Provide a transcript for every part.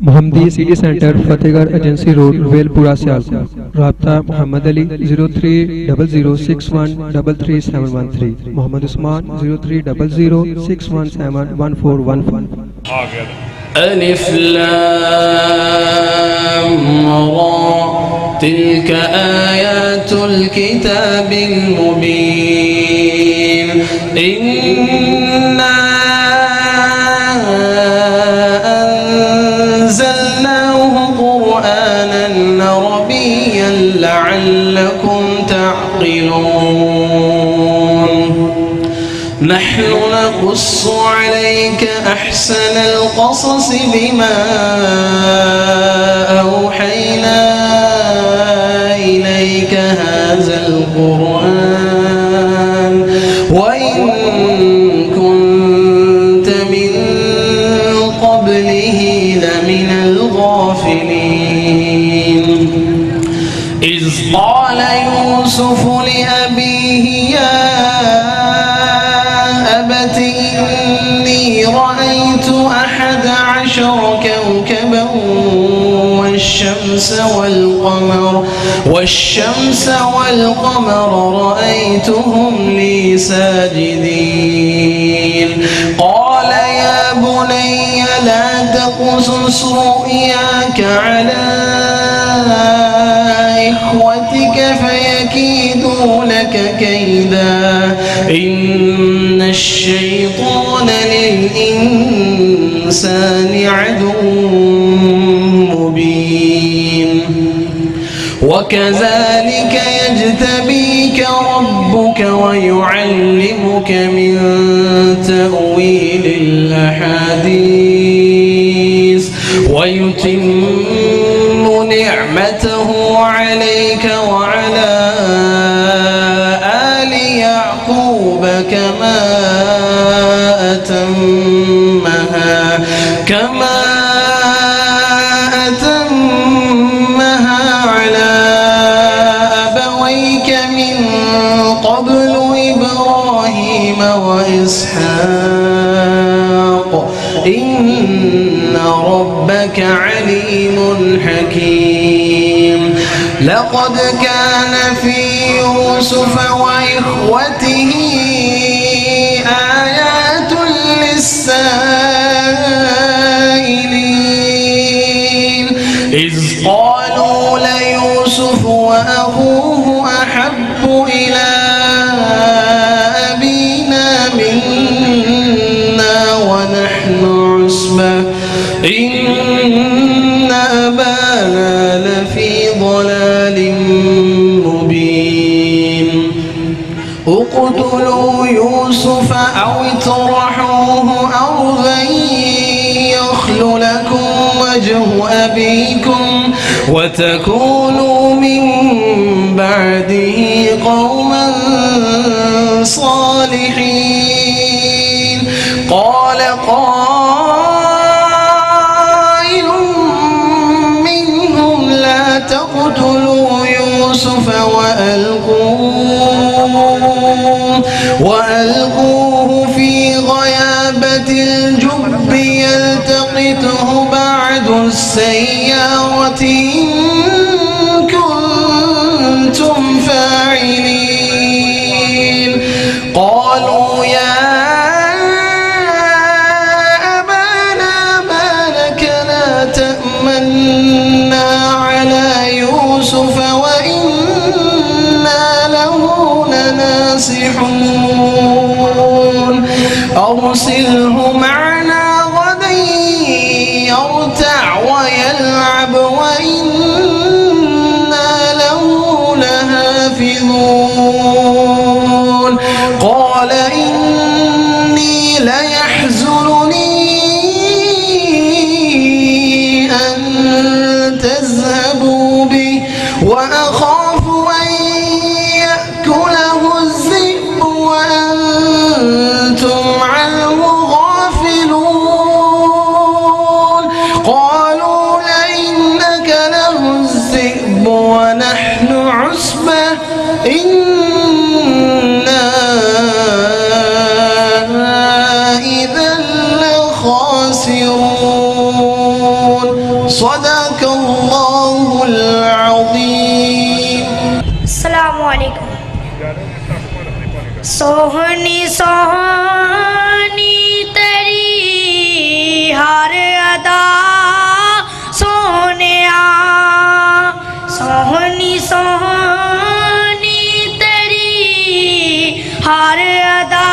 मोहम्मदी city centre Fatehgarh agency road Welpura Sialkot. राब्ता मोहम्मद अली 030061337113, मोहम्मद उस्मान 030061711415। अलिफ लाम रा तिल्क आयातुल किताबिल मुबीन इन्ना अंज़लनाहु क़ुरआनन अरबिय्यन लअल्लकुम तअक़िलून। नहनु नक़ुस्सु अलैक अहसनल क़सस बिमा औहैना इलैक हाज़ल क़ुरआन व इन कुन्त मिन क़ब्लिही लमिनल गाफ़िलीन। इज़ क़ाल यूसुफ़ लिअबीही या إني رأيت 11 كوكبا والشمس والقمر رأيتهم لي ساجدين. قال يا بني لا تقصص رؤياك على إخوتك فيكيدوا لك كيدا إن الشيطان للإنسان عدو مبين. وكذلك يجتبيك ربك ويعلمك من تأويل الأحاديث ويتم نعمته عليك وعلى آل يعقوب كما أتمها على أبويك من قبل إبراهيم وإسحاق إن ربك عليم حكيم. لقد كان في يوسف وإخوته آيات للسائلين إذ قالوا ليوسف وأخوه أحب إلى أبينا منا ونحن عصبة إن أبانا لفي ضلال مبين. اقتلوا يوسف أو اطرحوه أرضا يخل لكم وجه أبيكم وتكونوا من بعده قوما صالحين. قال قائل منهم لا تقتلوا يوسف وألقوه في غيابة الجب يلتقطه بعض السيارة إن كنتم فاعلين. قالوا يا أبانا ما لك لا تأمنا على يوسف وإنا له لناصحون. أرسله معنا غدا يرتع ويلعب وإنا له لحافظون. قال إني ليحزنني أن تذهبوا به وأخاف أن يأكله الذئب وأنتم عنه غافلون. قالوا لئن أكله الذئب ونحن عصبة إنا إذا لخاسرون. صدق الله العظيم. अस्सलामु अलैकुम। सोहनी सोहनी तेरी हर अदा सोनिया, सोहनी सोहनी तेरी हर अदा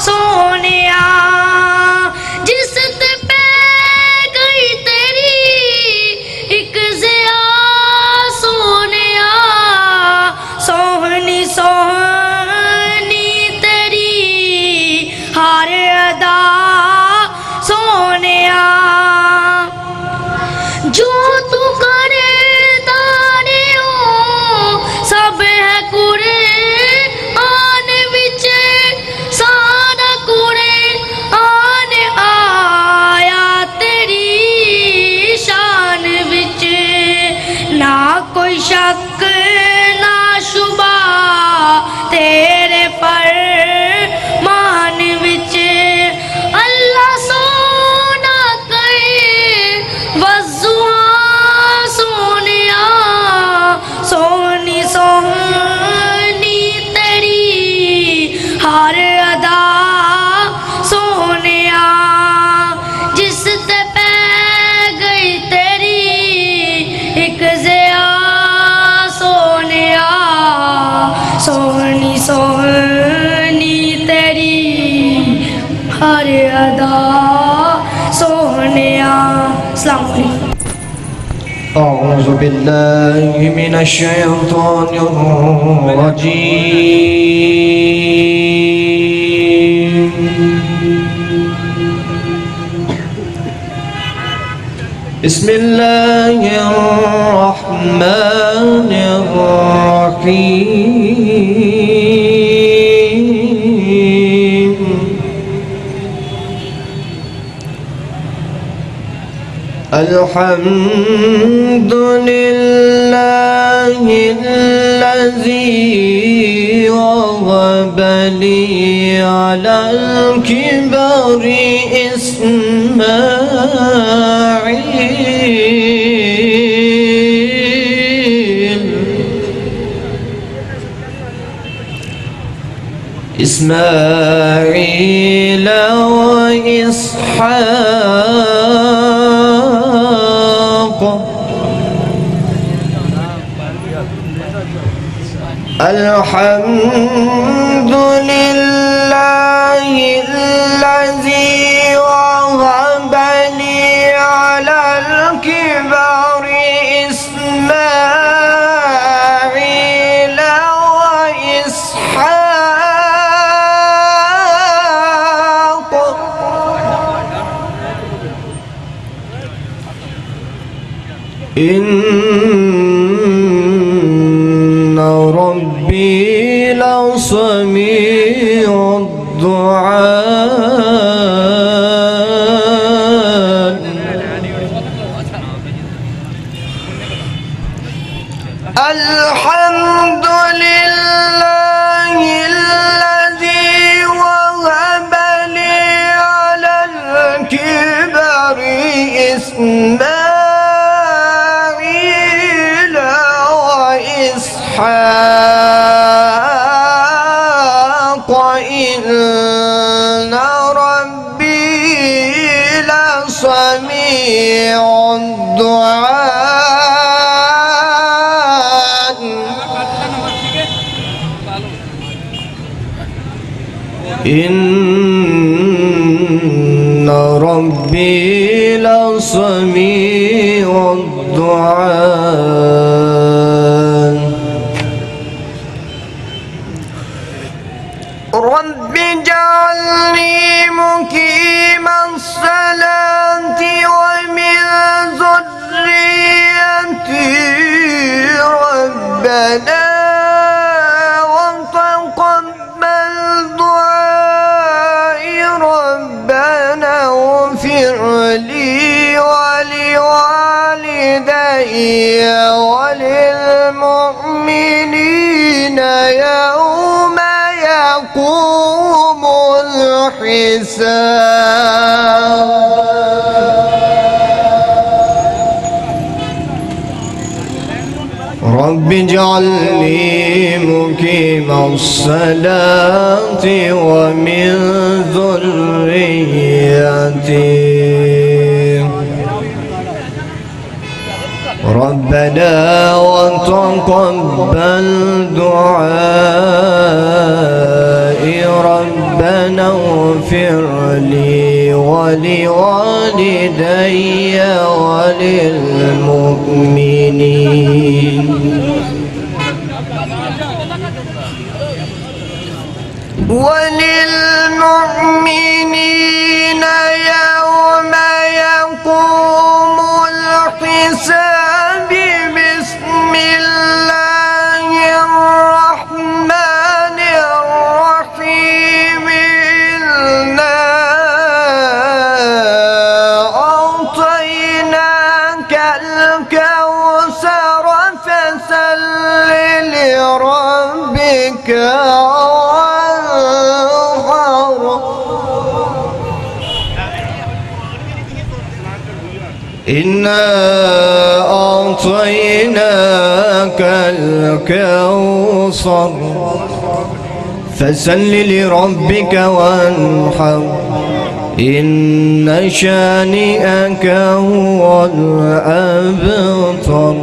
सोनिया, जिस ते पै गई तेरी एक ज़िया सोनिया, सोहनी सोहनी तेरी हर अदा सोनिया, जो तू करे दाने हो सब है कुरे आन विच, सारा कुरे आन आया तेरी शान विच, ना कोई शक ना शुबा तेरे पर मान विच, अल्लाह सोना कहे वज़ुआ सोनिया, सोनी सोहनी तेरी हर अदा सोनिया, जिस ते पै गई तेरी एक ज़िया सोनिया, सोहनी सोहनी तेरी हर अदा सोनिया। अस्सलामु अलैकुम। أعوذ بالله من الشيطان الرجيم. بسم الله الرحمن الرحيم. الحمد لله الذي وهب لي على الكبر إسماعيل وإسحاق. الحمد لله الذي وهب لي على الكبر إسماعيل وإسحاق. إن ربي لسميع الدعاء. الحمد لله الذي وهب لي على الكبر إسماعيل وإسحاق. إن ربي لسميع الدعاء. إن ربي لسميع الدعاء. رب اجعلني مقيم الصلاة ومن ذريتي ربنا وتقبل دعائي ربنا اغفر لي ولوالدي وللمؤمنين يوم يقوم الحساب. رب اجعلني مقيم الصلاة ومن ذريتي ربنا وتقبل دعائي ربنا اغفر لي ولوالدي وللمؤمنين وللمؤمنين يوم يقوم الحساب بسم الله الرحمن الرحيم إنا أعطيناك الكوثر فصل لربك إنا أعطيناك الكوثر فصل لربك وانحر إن شانئك هو الأبتر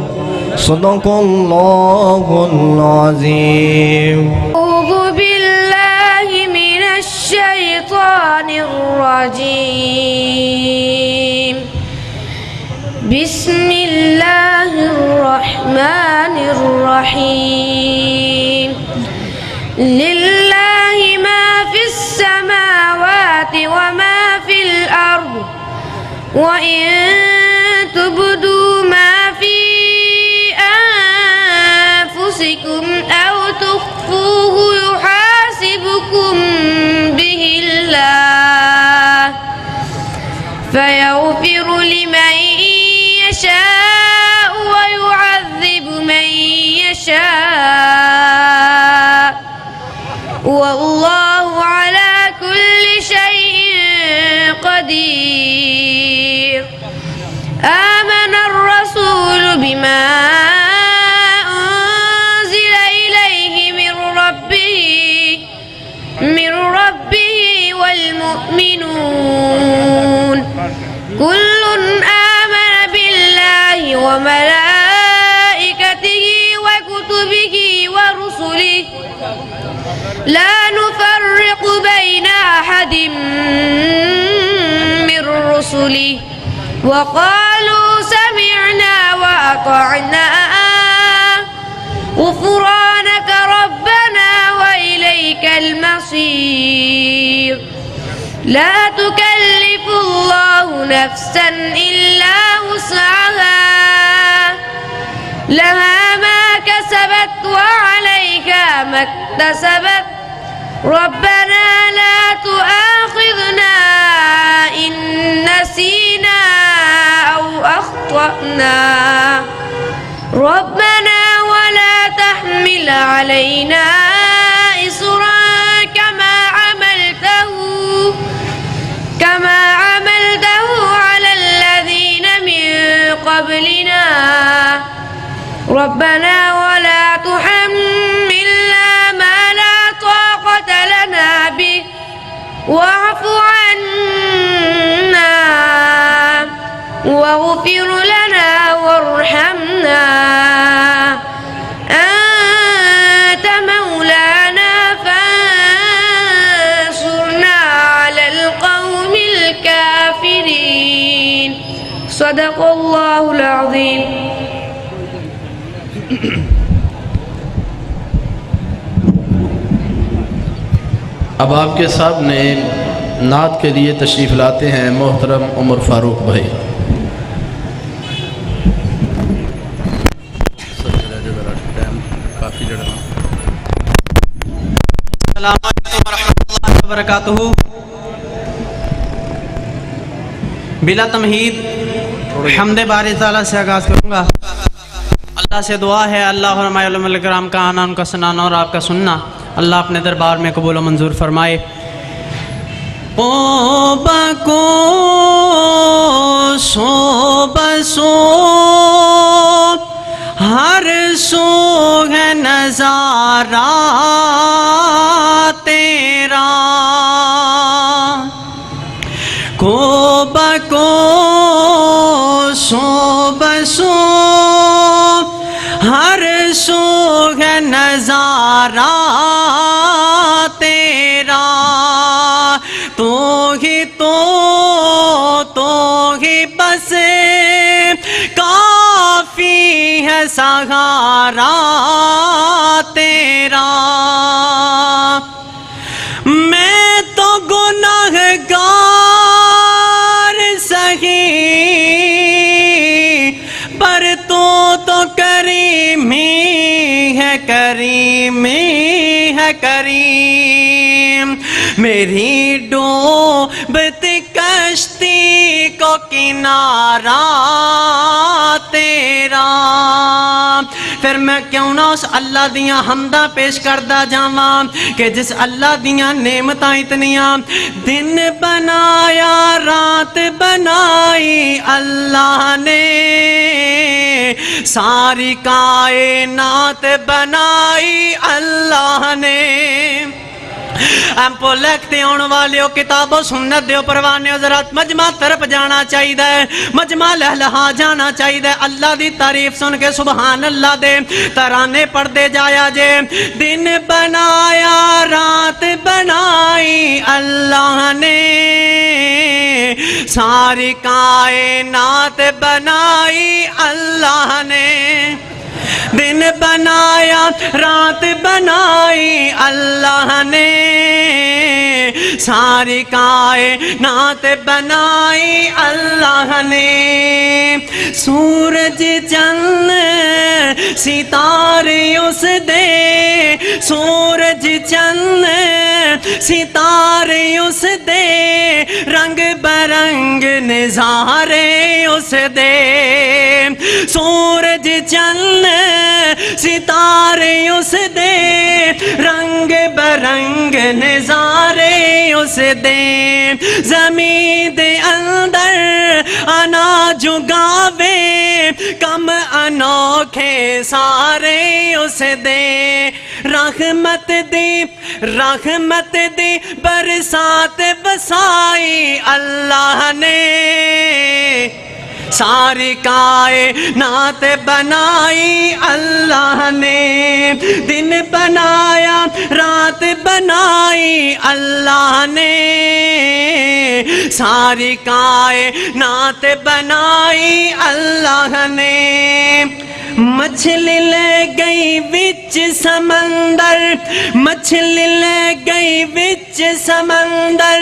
صدق الله العظيم. أعوذ بالله من الشيطان الرجيم. بسم الله الرحمن الرحيم. لله ما في السماوات وما في الأرض وإن تبدوا ما في أنفسكم أو تخفوه يحاسبكم به الله فيغفر لمن يشاء ويعذب من يشاء والله على كل شيء قدير. آمن الرسول بما أنزل إليه من ربه والمؤمنون كل آمن بالله وملائكته وكتبه ورسله لا نفرق بين أحد من رسله وقالوا سمعنا وأطعنا غفرانك ربنا وإليك المصير. لا تكلف الله نفسا إلا وسعها لها ما كسبت وعليها ما اكتسبت ربنا لا تؤاخذنا إن نسينا أو أخطأنا ربنا ولا تحمل علينا إصرا كما عملته على الذين من قبلنا ربنا ولا تحملنا ما لا طاقة لنا به واعف عنا واغفر لنا وارحمنا أنت مولانا فانصرنا على القوم الكافرين. صدق الله العظيم. अब आपके सामने नात के लिए तशरीफ़ लाते हैं मोहतरम उमर फारूक भाई। बिला तमहीद हम्दे बारी ताला से आगाज़ करूँगा। अल्लाह से दुआ है अल्लाह और हमारे कराम का आना उनका सुनाना और आपका सुनना अल्लाह अपने दरबार में कबूल और मंजूर फरमाए। पोबको सो बसो ہر سو ہے نظارہ تیرا، کو بکو سو بسو ہر سو ہے نظارہ تیرا، تو ہی بس کافی ہے سہارا تیرا، میں تو گناہگار سہی پر تو کریمی ہے، کریمی ہے کریم، میری ڈوبتی کشتی کو کنارہ تیرا۔ پھر میں کیوں نہ اس اللہ دیاں حمدہ پیش کردہ جاواں کہ جس اللہ دیاں نعمتاں اتنیاں، دن بنایا رات بنائی اللہ نے، ساری کائنات بنائی اللہ نے۔ ہم کو لکھتے ہونے والے ہو کتابوں سنت دیو پروانے ہو، ذرا مجمع طرف جانا چاہیے دے، مجمع لہلہا جانا چاہیے دے، اللہ دی تعریف سن کے سبحان اللہ دے ترانے پڑھ دے جایا جے۔ دن بنایا رات بنائی اللہ نے، ساری کائنات بنائی اللہ نے، دن بنایا رات بنائی اللہ نے، ساری کائنات بنائی اللہ نے، سورج چند ستارے اس دے، سورج چند ستارے اس دے، رنگ برنگ نظارے اس دے، سورج چند ستارے اس دے، رنگ برنگ نظارے اس دے، زمین دے اندر اناج اگاوے، کم انوکھے سارے اس دے، رحمت دی برسات بسائی اللہ نے، ساری کائنات بنائی اللہ نے، دن بنایا رات بنائی اللہ نے، ساری کائنات بنائی اللہ نے، مچھلی لے گئی وچ سمندر، مچھلی لے گئی وچ سمندر،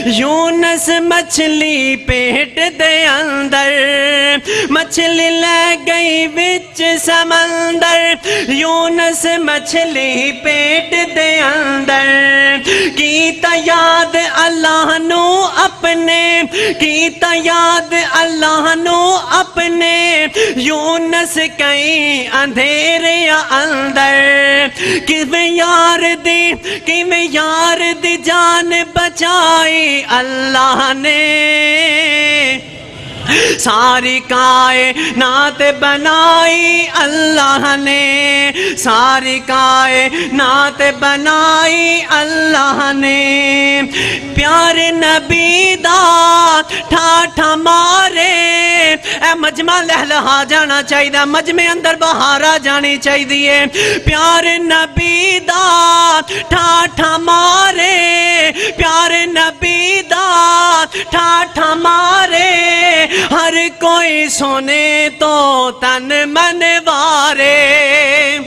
یونس مچھلی پیٹ دے اندر، مچھلی لے گئی وچ سمندر، یونس مچھلی پیٹ دے اندر، کیتا یاد اللہ نو اپنے، کیتا یاد اللہ نو اپنے، یونس کہیں اندھیرے اندر، کیویں یار دی جان بچائی اللہ نے، ساری کائنات بنائی اللہ نے، ساری کائنات بنائی اللہ نے، پیارے نبی دا ٹھاٹھا مارے، اے مجمع لہلہا جانا چاہیے، مجمع اندر بہارا جانی چاہیے، پیارے نبی دا ٹھاٹھا مارے، پیارے نبی دا ٹھاٹھا مارے، ہر کوئی سنے تو تن من وارے،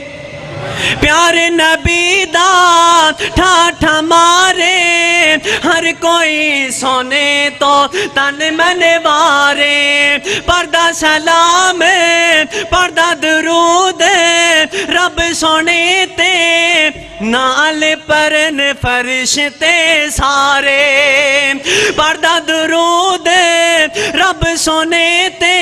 پیارے نبی دا ٹھاٹھا مارے، ہر کوئی سنے تو تن من وارے، پردہ سلام پردہ درود رب سونے تے، نال پرن فرشتے سارے، پردہ درود رب سونے تے،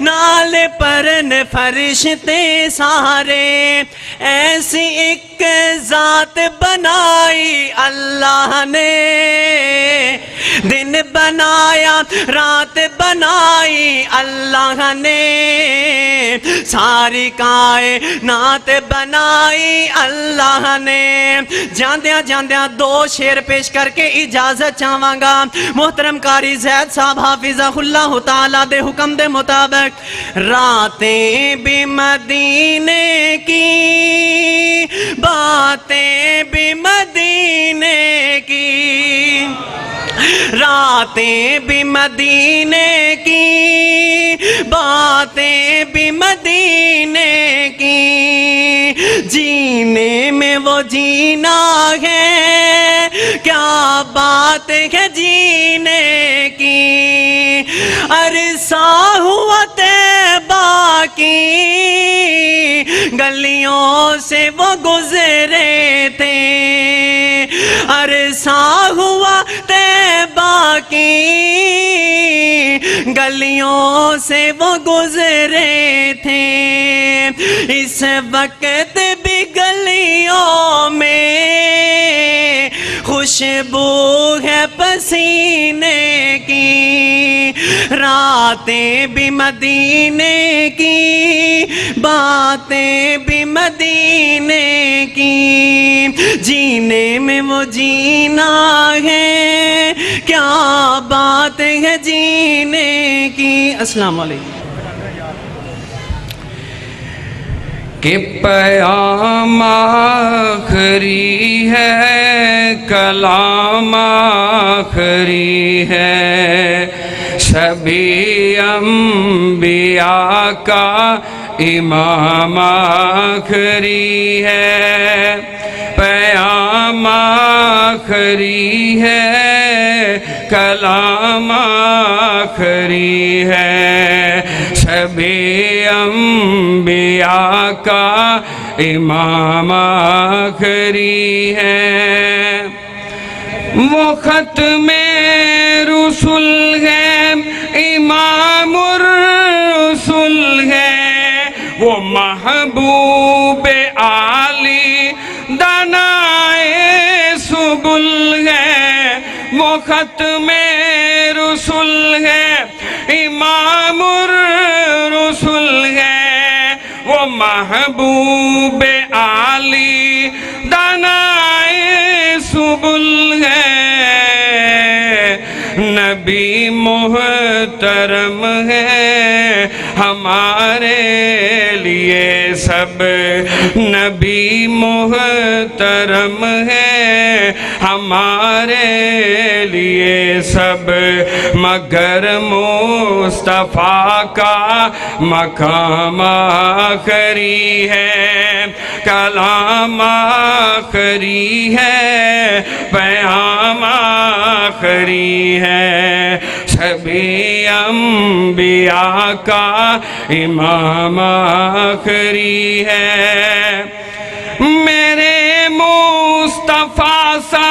نال پرن فرشتے سارے، ایسی ایک ذات بنائی اللہ نے، دن بنایا رات بنائی اللہ نے، ساری کائنات بنائی اللہ نے۔ جاندیاں جاندیاں دو شعر پیش کر کے اجازت چاہواں گا۔ محترم قاری زید صاحب حافظہ اللہ تعالیٰ دے حکم دے مطابق، راتیں بھی مدینے کی، باتیں بھی مدینے کی، راتیں بھی مدینے کی، باتیں بھی مدینے کی، جینے میں وہ جینا ہے، کیا بات ہے جینے کی، عرصہ ہوا طیبہ کی گلیوں سے وہ گزرے تھے، عرصہ ہوا طیبہ کی گلیوں سے وہ گزرے تھے، اس وقت بھی گلیوں میں خوشبو ہے پسینے کی، راتیں بھی مدینے کی، باتیں بھی مدینے کی، جینے میں وہ جینا ہے، کیا بات ہے جینے کی۔ السلام علیکم۔ کہ پیام آخری ہے، کلام آخری ہے، سبھی انبیاء کا امام آخری ہے، پیام آخری ہے، کلام آخری ہے، سبھی انبیاء کا امام آخری ہے، وہ ختم رسول ہے، امام الرسول ہے، وہ محبوب عالی دانائے سبل ہے، وہ ختم رسول ہے، امام الرسول ہے، وہ محبوب عالی دانائے سبل ہے، نبی محترم ہے ہمارے لیے سب، نبی محترم ہے ہمارے لیے سب، مگر مصطفیٰ کا مقام آخری ہے، کلام آخری ہے، پیام آخری ہے، سبھی انبیاء کا امام آخری ہے، میرے مصطفیٰ سا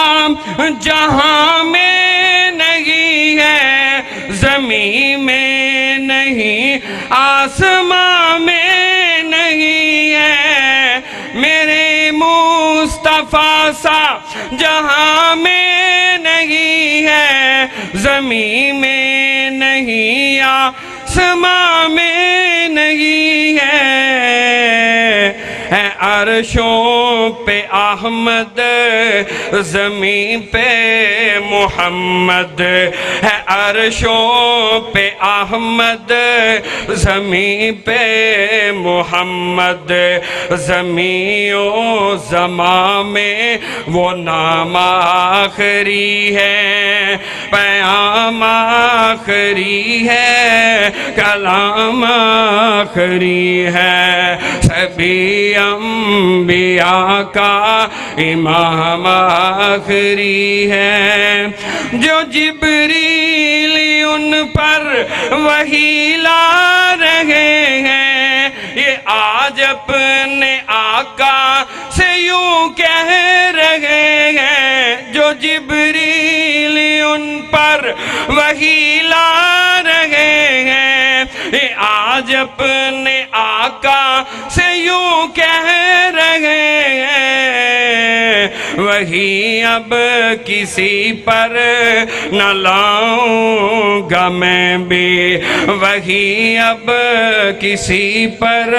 جہاں میں نہیں ہے، زمین میں نہیں، آسمان میں نہیں ہے، میرے مصطفیٰ سا جہاں میں نہیں ہے، زمین میں نہیں، آسمان میں نہیں ہے، عرشوں پہ احمد، زمین پہ محمد، ہے عرشوں پہ احمد، زمین پہ محمد، زمین و زمان میں وہ نام آخری ہے، پیام آخری ہے، کلام آخری ہے، سبھی انبیاء کا امام آخری ہے، جو جبریل ان پر وحی لا رہے ہیں، یہ آج اپنے آقا سے یوں کہہ رہے ہیں، جو جبریل ان پر وحی لا رہے ہیں، یہ آج اپنے آقا سے یوں کہہ رہے ہیں، وہی اب کسی پر نہ لاؤں گا میں بھی، وہی اب کسی پر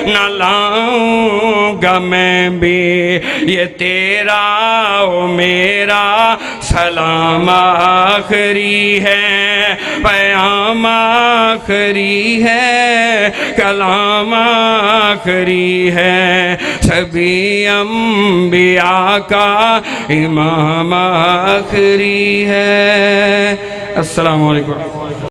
نہ لاؤں گا میں بھی، یہ تیرا و میرا سلام آخری ہے، پیام آخری ہے، کلام آخری ہے، سبھی انبیاء کا امام آخری ہے۔ السلام علیکم۔